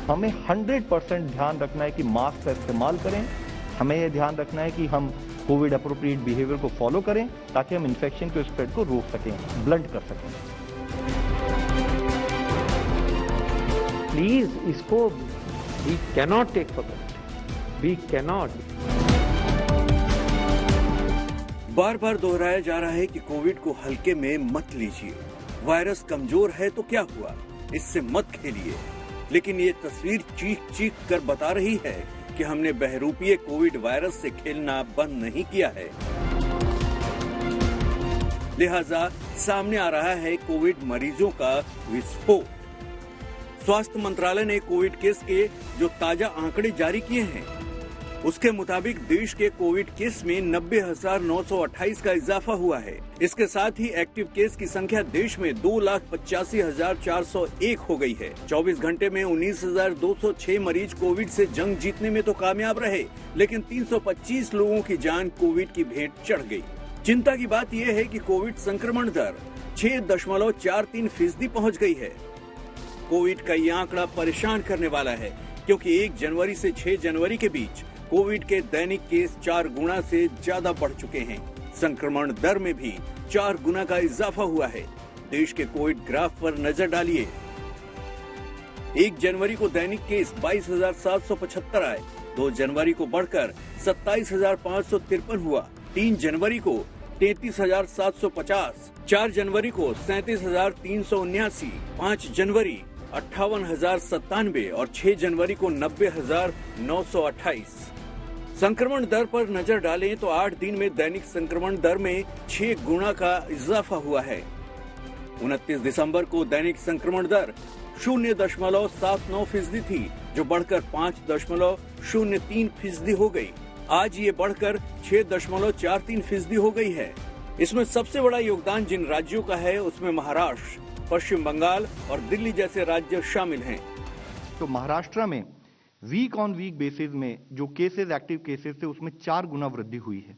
हमें 100% ध्यान रखना है कि मास्क का इस्तेमाल करें। हमें यह ध्यान रखना है कि हम कोविड अप्रोप्रिएट बिहेवियर को फॉलो करें ताकि हम इन्फेक्शन के स्प्रेड को रोक सकें, ब्लंट कर सकें। प्लीज इसको we cannot take for granted, we cannot. बार बार दोहराया जा रहा है कि कोविड को हल्के में मत लीजिए, वायरस कमजोर है तो क्या हुआ, इससे मत खेलिए। लेकिन ये तस्वीर चीख चीख कर बता रही है कि हमने बहरूपीय कोविड वायरस से खेलना बंद नहीं किया है। लिहाजा सामने आ रहा है कोविड मरीजों का विस्फोट। स्वास्थ्य मंत्रालय ने कोविड केस के जो ताजा आंकड़े जारी किए हैं, उसके मुताबिक देश के कोविड केस में 90,928 का इजाफा हुआ है। इसके साथ ही एक्टिव केस की संख्या देश में 2,85,401 हो गई है। 24 घंटे में 19,206 मरीज कोविड से जंग जीतने में तो कामयाब रहे, लेकिन 325 लोगों की जान कोविड की भेंट चढ़ गई। चिंता की बात यह है कि कोविड संक्रमण दर 6.43% पहुंच गई है। कोविड का ये आंकड़ा परेशान करने वाला है, क्योंकि 1 जनवरी से 6 जनवरी के बीच कोविड के दैनिक केस 4 गुना से ज्यादा बढ़ चुके हैं। संक्रमण दर में भी 4 गुना का इजाफा हुआ है। देश के कोविड ग्राफ पर नजर डालिए। 1 जनवरी को दैनिक केस 22,775 आए, 2 जनवरी को बढ़कर 27,553 हुआ, 3 जनवरी को 33,750, 4 जनवरी को 37,379, 5 जनवरी 58,097 और 6 जनवरी को 90,928। संक्रमण दर पर नजर डालें तो 8 दिन में दैनिक संक्रमण दर में 6 गुना का इजाफा हुआ है। 29 दिसंबर को दैनिक संक्रमण दर 0.79% थी, जो बढ़कर 5.03% हो गई। आज ये बढ़कर 6.43% हो गई है। इसमें सबसे बड़ा योगदान जिन राज्यों का है, उसमें महाराष्ट्र, पश्चिम बंगाल और दिल्ली जैसे राज्य शामिल हैं। तो महाराष्ट्र में वीक ऑन वीक बेसिस में जो केसेस एक्टिव केसेस थे, उसमें 4 गुना वृद्धि हुई है।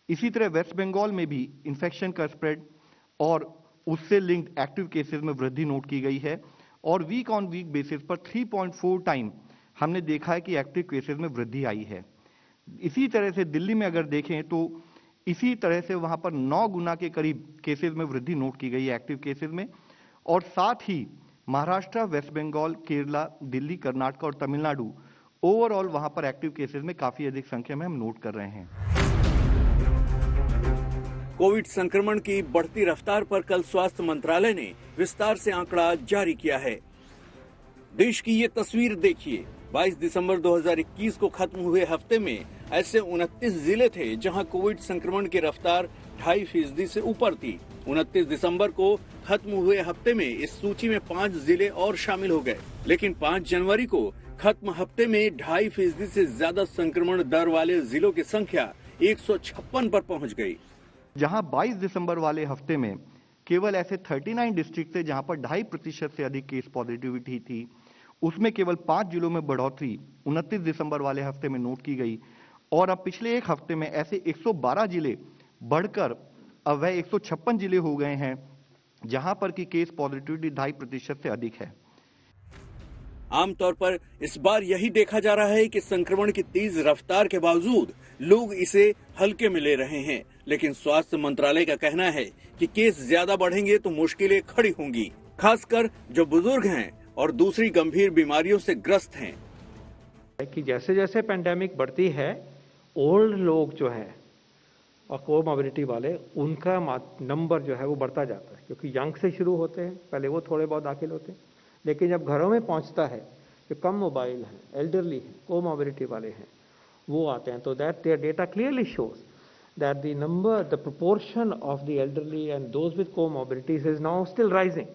इसी तरह वेस्ट बंगाल में भी इन्फेक्शन का स्प्रेड और उससे लिंक्ड एक्टिव केसेस में वृद्धि नोट की गई है और वीक ऑन वीक बेसिस पर 3.4 टाइम हमने देखा है कि एक्टिव केसेस में वृद्धि आई है। इसी तरह से दिल्ली में अगर देखें तो इसी तरह से वहां पर 9 गुना के करीब केसेस में वृद्धि नोट की गई है एक्टिव केसेस में। और साथ ही महाराष्ट्र, वेस्ट बंगाल, केरला, दिल्ली, कर्नाटक और तमिलनाडु ओवरऑल वहां पर एक्टिव केसेस में काफी अधिक संख्या में हम नोट कर रहे हैं। कोविड संक्रमण की बढ़ती रफ्तार पर कल स्वास्थ्य मंत्रालय ने विस्तार से आंकड़ा जारी किया है। देश की ये तस्वीर देखिए। 22 दिसंबर 2021 को खत्म हुए हफ्ते में ऐसे 29 जिले थे जहां कोविड संक्रमण की रफ्तार 2.5% से ऊपर थी। 29 दिसंबर को खत्म हुए हफ्ते में इस सूची में 5 जिले और शामिल हो गए, लेकिन 5 जनवरी को खत्म हफ्ते में 2.5% से ज्यादा संक्रमण दर वाले जिलों की संख्या 156 पर पहुंच गई। जहां 22 दिसंबर वाले हफ्ते में केवल ऐसे 39 डिस्ट्रिक्ट थे जहां पर 2.5% से अधिक केस पॉजिटिविटी थी, उसमें केवल 5 जिलों में बढ़ोतरी 29 दिसंबर वाले हफ्ते में नोट की गई। और अब पिछले एक हफ्ते में ऐसे 112 जिले बढ़कर अब वह 156 जिले हो गए हैं जहां पर की केस पॉजिटिविटी 2.5% से अधिक है। आमतौर पर इस बार यही देखा जा रहा है कि संक्रमण की तेज रफ्तार के बावजूद लोग इसे हल्के में ले रहे हैं, लेकिन स्वास्थ्य मंत्रालय का कहना है कि केस ज्यादा बढ़ेंगे तो मुश्किलें खड़ी होंगी, खासकर जो बुजुर्ग हैं और दूसरी गंभीर बीमारियों से ग्रस्त हैं। कि जैसे जैसे पेंडेमिक बढ़ती है, ओल्ड लोग जो है और कोमॉर्बिडिटी वाले, उनका नंबर जो है वो बढ़ता जाता है, क्योंकि यंग से शुरू होते हैं, पहले वो थोड़े बहुत दाखिल होते हैं, लेकिन जब घरों में पहुंचता है, जो कम मोबाइल है, एल्डरली है, कोमॉर्बिडिटी वाले हैं, वो आते हैं। तो that there data clearly shows that the number, the proportion of the elderly and those with comorbidities is now still rising.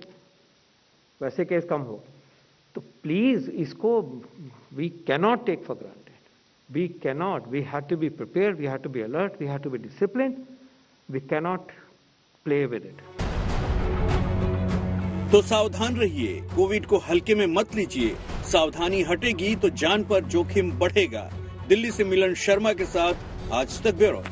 वैसे केस कम हो, तो प्लीज इसको we cannot take for granted, we cannot, we have to be prepared, we have to be alert, we have to be disciplined, we cannot play with it. तो सावधान रहिए, Covid को हल्के में मत लीजिए। सावधानी हटेगी तो जान पर जोखिम बढ़ेगा। दिल्ली से मिलन शर्मा के साथ आज तक ब्यूरो।